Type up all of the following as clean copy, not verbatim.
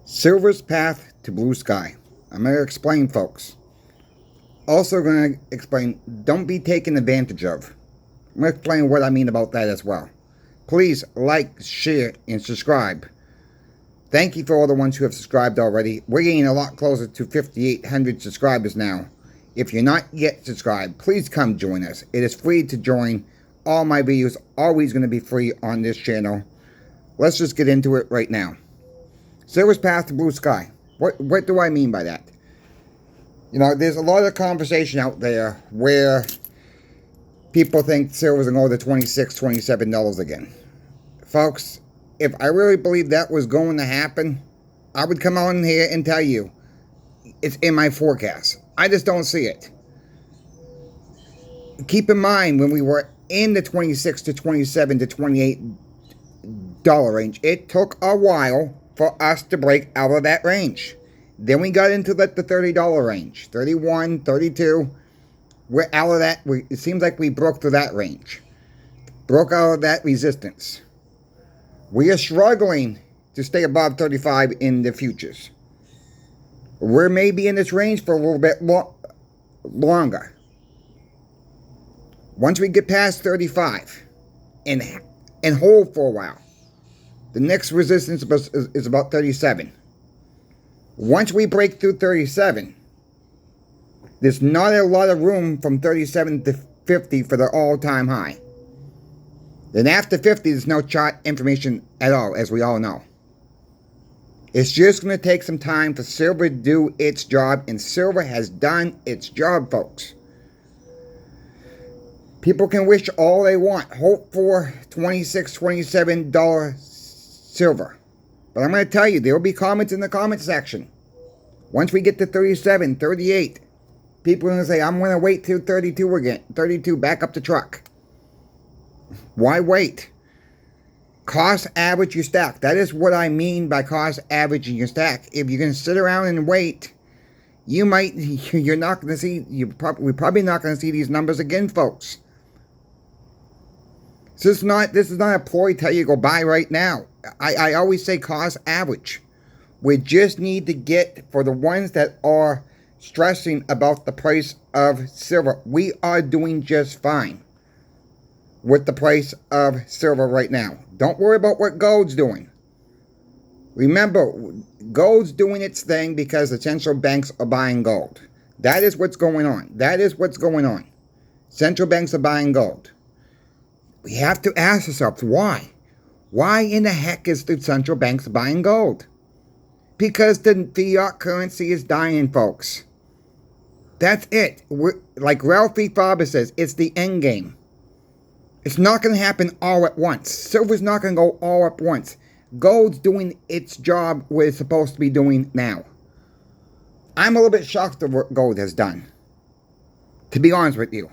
Silver's path to blue sky. I'm going to explain, folks. Also going to explain, don't be taken advantage of. I'm going to explain what I mean about that as well. Please like, share, and subscribe. Thank you for all the ones who have subscribed already. We're getting a lot closer to 5,800 subscribers now. If you're not yet subscribed, please come join us. It is free to join. All my videos are always going to be free on this channel. Let's just get into it right now. Silver's path to blue sky. What do I mean by that? You know, there's a lot of conversation out there where people think silver's going to go to $26, $27 again. Folks, if I really believe that was going to happen, I would come on here and tell you it's in my forecast. I just don't see it. Keep in mind, when we were in the $26 to $27 to $28 range, it took a while for us to break out of that range. Then we got into the $30 range, 31, 32. We're out of that. It seems like we broke through that range. Broke out of that resistance. We are struggling to stay above 35 in the futures. We're maybe in this range for a little bit longer. Once we get past 35 and hold for a while, the next resistance is about 37. Once we break through 37, there's not a lot of room from 37 to 50 for the all-time high. Then after 50, there's no chart information at all, as we all know. It's just going to take some time for silver to do its job, and silver has done its job, folks. People can wish all they want, hope for $26, $27 silver. But I'm going to tell you, there will be comments in the comment section. Once we get to 37, 38, people are going to say, I'm going to wait till 32 again. 32, back up the truck. Why wait? Cost average your stack. That is what I mean by cost averaging your stack. If you're going to sit around and wait, you're not going to see, we're probably not going to see these numbers again, folks. This is not a ploy to tell you to go buy right now. I always say cost average. We just need to get, for the ones that are stressing about the price of silver, we are doing just fine with the price of silver right now. Don't worry about what gold's doing. Remember, gold's doing its thing because the central banks are buying gold. That is what's going on. That is what's going on. Central banks are buying gold. We have to ask ourselves, why? Why in the heck is the central banks buying gold? Because the fiat currency is dying, folks. That's it. Like Ralphie Faber says, it's the end game. It's not going to happen all at once. Silver's not going to go all at once. Gold's doing its job what it's supposed to be doing now. I'm a little bit shocked at what gold has done, to be honest with you.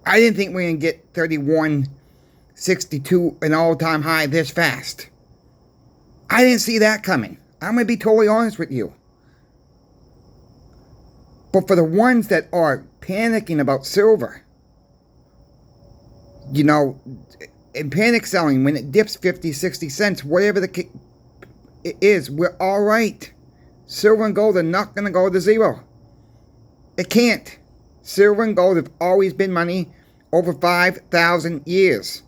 I didn't think we were going to get 31.62, an all-time high, this fast. I didn't see that coming. I'm going to be totally honest with you. But for the ones that are panicking about silver, you know, in panic selling, when it dips 50, 60 cents, whatever it is, we're all right. Silver and gold are not going to go to zero. It can't. Silver and gold have always been money over 5,000 years.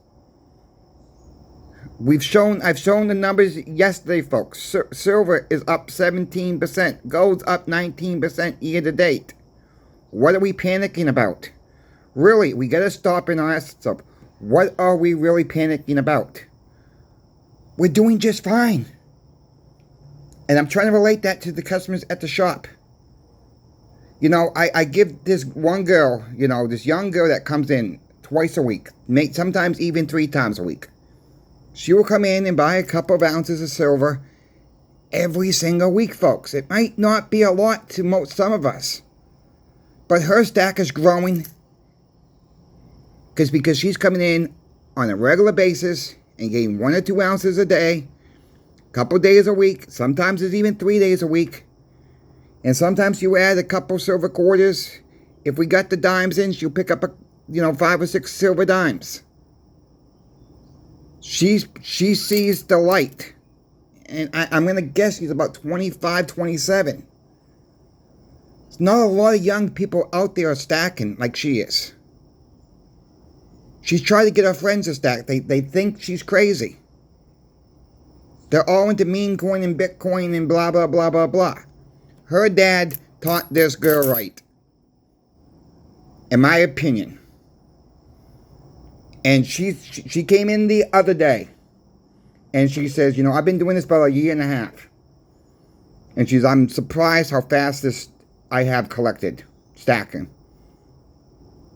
I've shown the numbers yesterday, folks. Silver is up 17%. Gold's up 19% year to date. What are we panicking about? Really, we got to stop and ask ourselves, what are we really panicking about? We're doing just fine. And I'm trying to relate that to the customers at the shop. You know, I give this one girl, you know, this young girl that comes in twice a week, sometimes even 3 times a week. She will come in and buy a couple of ounces of silver every single week, folks. It might not be a lot to some of us, but her stack is growing because she's coming in on a regular basis and getting 1 or 2 ounces a day, a couple of days a week. Sometimes it's even 3 days a week. And sometimes you add a couple silver quarters. If we got the dimes in, she'll pick up 5 or 6 silver dimes. She sees the light. And I'm going to guess he's about 25, 27. There's not a lot of young people out there stacking like she is. She's trying to get her friends to stack. They think she's crazy. They're all into meme coin and Bitcoin and blah, blah, blah, blah, blah. Her dad taught this girl right, in my opinion. And she came in the other day, and she says, you know, I've been doing this for about a year and a half. And she's, I'm surprised how fast this I have collected, stacking.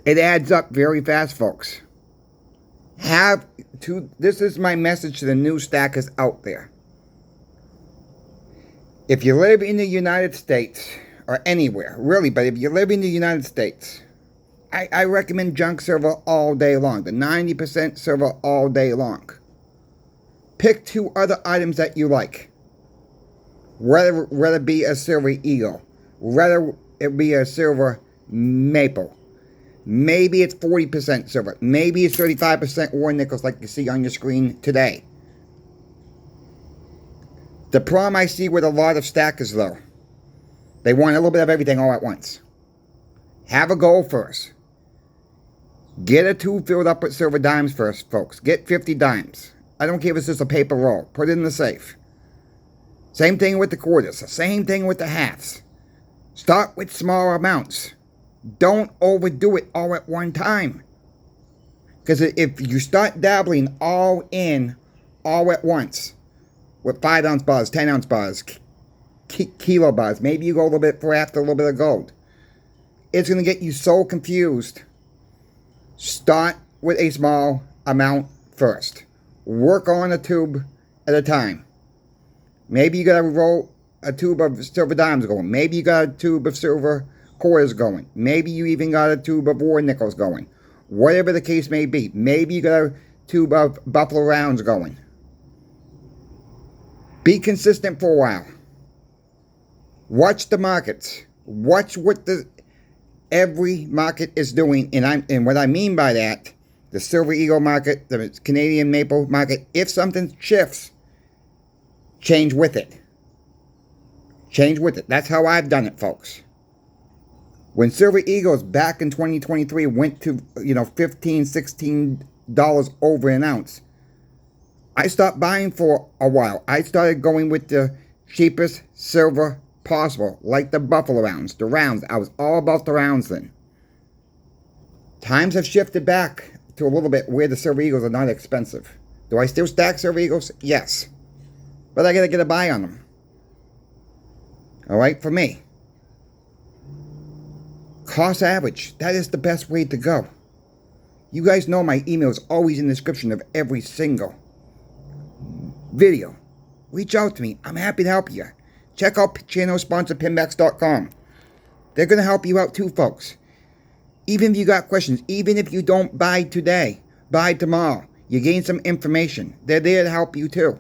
It adds up very fast, folks. This is my message to the new stackers out there. If you live in the United States, or anywhere, really, but if you live in the United States, I recommend junk silver all day long, the 90% silver all day long. Pick 2 other items that you like. Whether it be a silver eagle, whether it be a silver maple. Maybe it's 40% silver. Maybe it's 35% war nickels like you see on your screen today. The problem I see with a lot of stackers, though, they want a little bit of everything all at once. Have a goal first. Get a tube filled up with silver dimes first, folks. Get 50 dimes. I don't care if it's just a paper roll. Put it in the safe. Same thing with the quarters. Same thing with the halves. Start with smaller amounts. Don't overdo it all at one time. Because if you start dabbling all in, all at once, with 5-ounce bars, 10-ounce bars, kilo bars, maybe you go a little bit for after a little bit of gold, it's going to get you so confused. Start with a small amount first. Work on a tube at a time. Maybe you got to roll a tube of silver dimes going. Maybe you got a tube of silver quarters going. Maybe you even got a tube of war nickels going. Whatever the case may be. Maybe you got a tube of buffalo rounds going. Be consistent for a while. Watch the markets. Watch what every market is doing. And what I mean by that, the Silver Eagle market, the Canadian Maple market, if something shifts, change with it. Change with it. That's how I've done it, folks. When Silver Eagles back in 2023 went to, $15, $16 over an ounce, I stopped buying for a while. I started going with the cheapest silver possible, like the buffalo rounds, the rounds. I was all about the rounds then. Times have shifted back to a little bit where the Silver Eagles are not expensive. Do I still stack Silver Eagles? Yes. But I got to get a buy on them. All right, for me. Cost average. That is the best way to go. You guys know my email is always in the description of every single video. Reach out to me. I'm happy to help you. Check out channel sponsor Pinbacks.com. They're going to help you out too, folks. Even if you got questions, even if you don't buy today, buy tomorrow. You gain some information. They're there to help you too.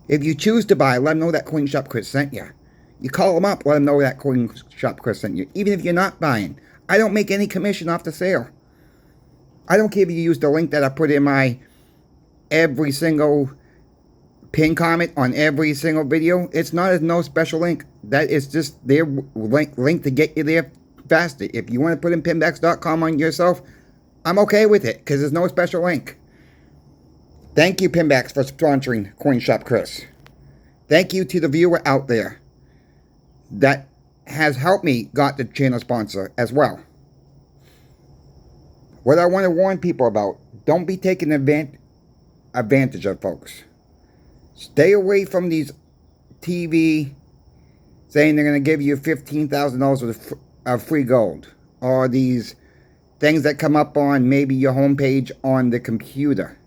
If you choose to buy, let them know that Coin Shop Chris sent you. You call them up, let them know that Coin Shop Chris sent you. Even if you're not buying. I don't make any commission off the sale. I don't care if you use the link that I put in my every single pin comment on every single video. It's not no special link. That is just their link to get you there faster. If you want to put in pinbacks.com on yourself, I'm okay with it because there's no special link. Thank you, Pinbacks, for sponsoring Coin Shop Chris. Thank you to the viewer out there that has helped me got the channel sponsor as well. What I want to warn people about, don't be taking advantage of, folks. Stay away from these TV saying they're going to give you $15,000 of free gold, or these things that come up on maybe your homepage on the computer.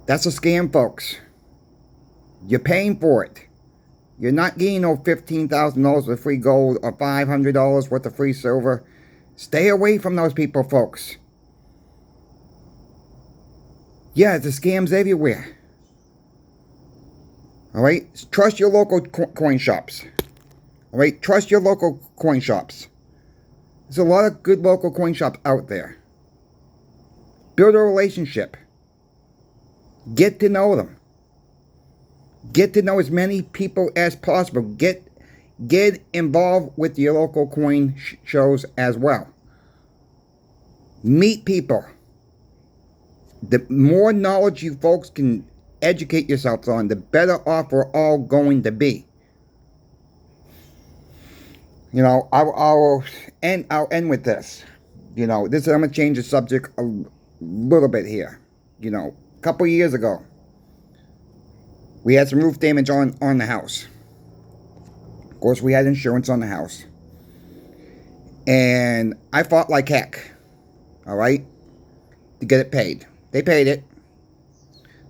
That's a scam, folks. You're paying for it. You're not getting no $15,000 with free gold or $500 worth of free silver. Stay away from those people, folks. Yeah, the scams everywhere. Alright? Trust your local coin shops. Alright? Trust your local coin shops. There's a lot of good local coin shops out there. Build a relationship. Get to know them. Get to know as many people as possible. Get involved with your local coin shows as well. Meet people. The more knowledge you folks can educate yourselves on, the better off we're all going to be. You know, I'll end with this. You know, I'm gonna change the subject a little bit here. You know, a couple years ago, we had some roof damage on the house. Of course, we had insurance on the house, and I fought like heck. All right, to get it paid. They paid it,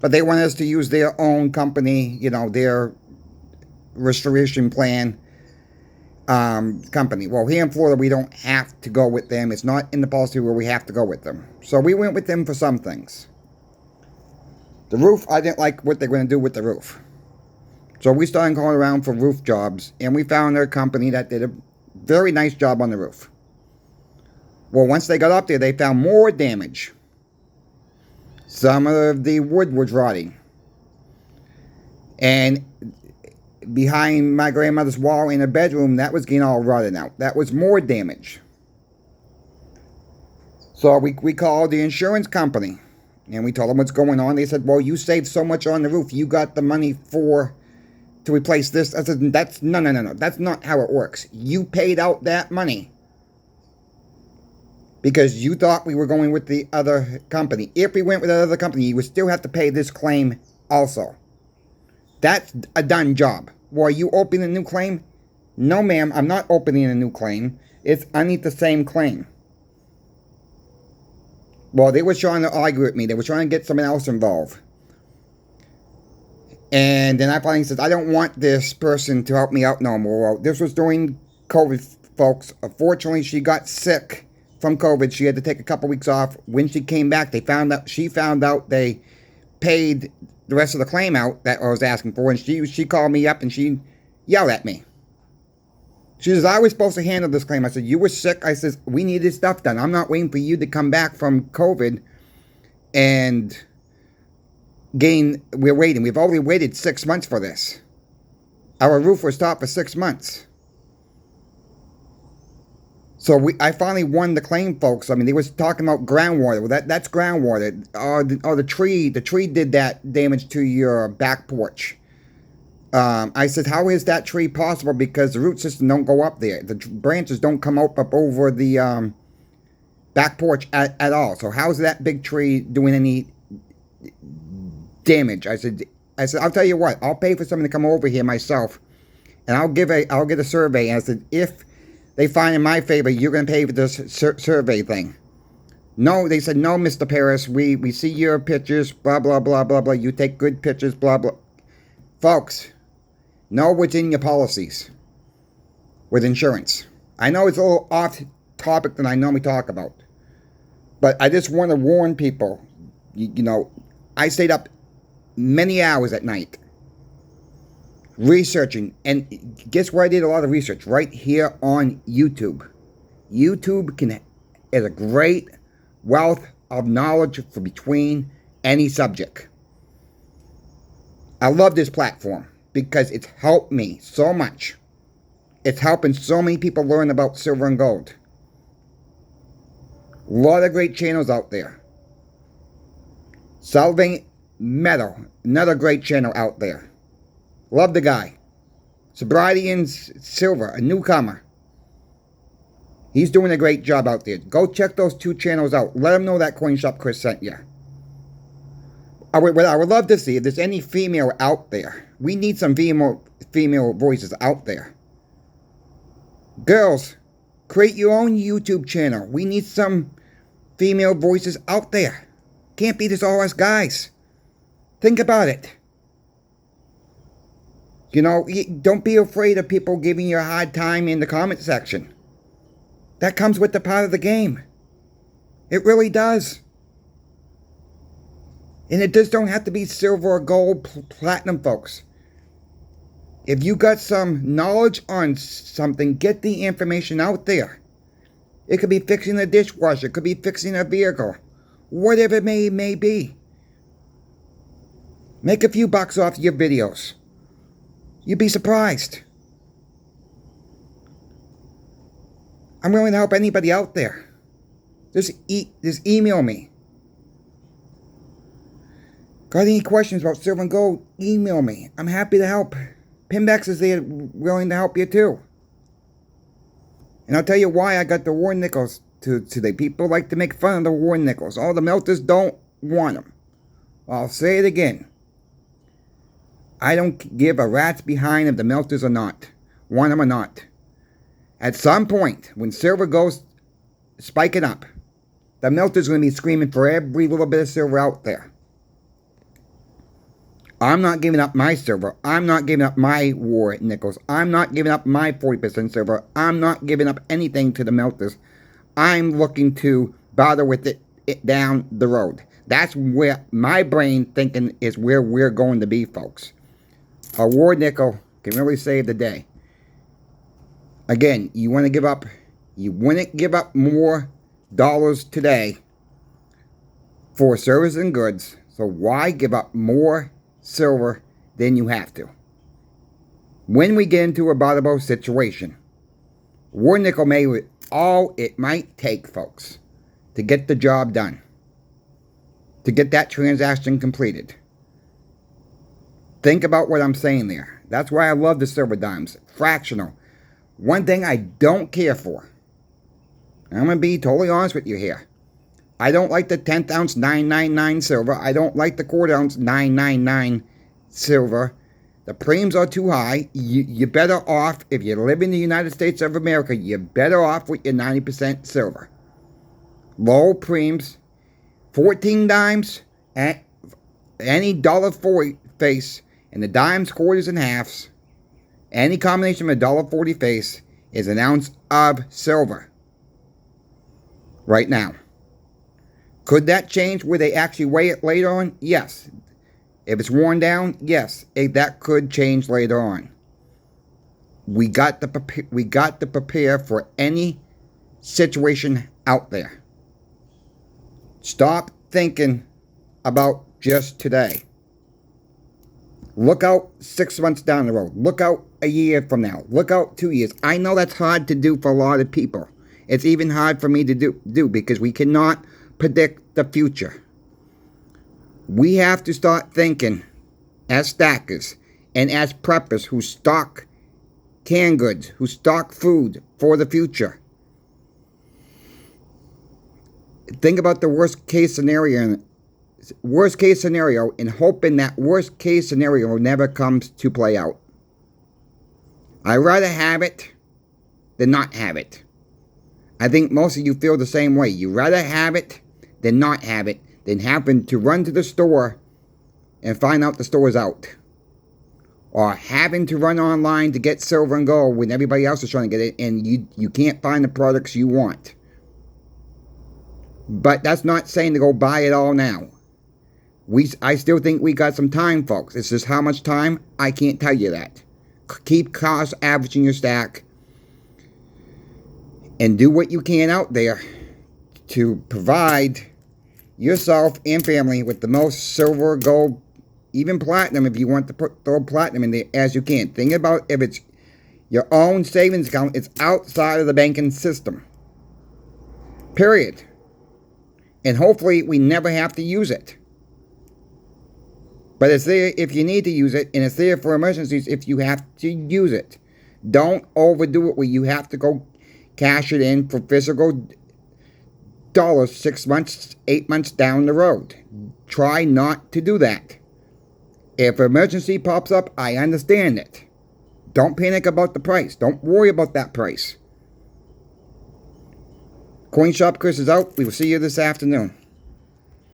but they want us to use their own company. You know, their restoration plan. Company. Well, here in Florida, we don't have to go with them. It's not in the policy where we have to go with them. So we went with them for some things. The roof, I didn't like what they're going to do with the roof. So we started going around for roof jobs, and we found a company that did a very nice job on the roof. Well, once they got up there, they found more damage. Some of the wood was rotting. And behind my grandmother's wall in her bedroom, that was getting all rotted out. That was more damage. So we called the insurance company, and we told them what's going on. They said, well, you saved so much on the roof. You got the money to replace this. I said, no. That's not how it works. You paid out that money because you thought we were going with the other company. If we went with the other company, you would still have to pay this claim also. That's a done job. Well, are you opening a new claim? No, ma'am, I'm not opening a new claim. It's underneath the same claim. Well, they were trying to argue with me. They were trying to get someone else involved. And then I finally said, I don't want this person to help me out no more. Well, this was during COVID, folks. Unfortunately, she got sick from COVID. She had to take a couple weeks off. When she came back, she found out they paid the rest of the claim out that I was asking for, and she called me up and she yelled at me. She says, I was supposed to handle this claim. I said, you were sick. I says, we need this stuff done. I'm not waiting for you to come back from COVID and we're waiting. We've already waited 6 months for this. Our roof was stopped for 6 months. So I finally won the claim, folks. I mean, they was talking about groundwater. Well, that's groundwater. The tree did that damage to your back porch. I said, how is that tree possible? Because the root system don't go up there. The branches don't come up over the back porch at all. So how is that big tree doing any damage? I said, I'll tell you what. I'll pay for someone to come over here myself, and I'll get a survey. And I said, if they find in my favor, you're going to pay for this survey thing. No, they said, no, Mr. Paris, we see your pictures, blah, blah, blah, blah, blah. You take good pictures, blah, blah. Folks, know what's in your policies with insurance. I know it's a little off topic than I normally talk about, but I just want to warn people. You know, I stayed up many hours at night researching, and guess where I did a lot of research? Right here on YouTube. YouTube is a great wealth of knowledge for between any subject. I love this platform because it's helped me so much. It's helping so many people learn about silver and gold. A lot of great channels out there. Solving Metal, another great channel out there. Love the guy. Sobriety and Silver, a newcomer. He's doing a great job out there. Go check those two channels out. Let them know that Coin Shop Chris sent you. I would love to see if there's any female out there. We need some female voices out there. Girls, create your own YouTube channel. We need some female voices out there. Can't be just all us guys. Think about it. You know, don't be afraid of people giving you a hard time in the comment section. That comes with the part of the game. It really does. And it just don't have to be silver or gold, platinum, folks. If you got some knowledge on something, get the information out there. It could be fixing a dishwasher. It could be fixing a vehicle. Whatever it may be. Make a few bucks off your videos. You'd be surprised. I'm willing to help anybody out there. Just email me. Got any questions about silver and gold? Email me. I'm happy to help. Pinbacks is there willing to help you too. And I'll tell you why I got the war nickels today. People like to make fun of the war nickels. All the melters don't want them. I'll say it again. I don't give a rat's behind if the melters or not. Want them or not. At some point, when silver goes spiking up, the melter's going to be screaming for every little bit of silver out there. I'm not giving up my silver. I'm not giving up my war nickels. I'm not giving up my 40% silver. I'm not giving up anything to the melters. I'm looking to bother with it down the road. That's where my brain thinking is where we're going to be, folks. A war nickel can really save the day. Again, you wouldn't give up more dollars today for service and goods. So why give up more silver than you have to? When we get into a bottom situation, war nickel may be all it might take, folks, to get the job done, to get that transaction completed. Think about what I'm saying there. That's why I love the silver dimes. Fractional. One thing I don't care for, I'm going to be totally honest with you here. I don't like the 10th ounce 999 silver. I don't like the quarter ounce 999 silver. The premiums are too high. You're better off, if you live in the United States of America, you're better off with your 90% silver. Low premiums, 14 dimes, at any $1.40 face, and the dimes, quarters, and halves. Any combination of a $1.40 face is an ounce of silver. Right now. Could that change where they actually weigh it later on? Yes. If it's worn down, yes. That could change later on. We got to prepare for any situation out there. Stop thinking about just today. Look out 6 months down the road. Look out a year from now. Look out 2 years. I know that's hard to do for a lot of people. It's even hard for me to do because we cannot predict the future. We have to start thinking as stackers and as preppers who stock canned goods, who stock food for the future. Think about the worst case scenario and hoping that worst case scenario never comes to play out. I'd rather have it than not have it. I think most of you feel the same way. You'd rather have it than not have it, than happen to run to the store and find out the store's out. Or having to run online to get silver and gold when everybody else is trying to get it and you can't find the products you want. But that's not saying to go buy it all now. I still think we got some time, folks. It's just how much time? I can't tell you that. Keep cost averaging your stack. And do what you can out there to provide yourself and family with the most silver, gold, even platinum if you want to throw platinum in there as you can. Think about if it's your own savings account, it's outside of the banking system. Period. And hopefully we never have to use it. But it's there if you need to use it, and it's there for emergencies if you have to use it. Don't overdo it where you have to go cash it in for physical dollars 6 months, 8 months down the road. Try not to do that. If an emergency pops up, I understand it. Don't panic about the price. Don't worry about that price. Coin Shop Chris is out. We will see you this afternoon.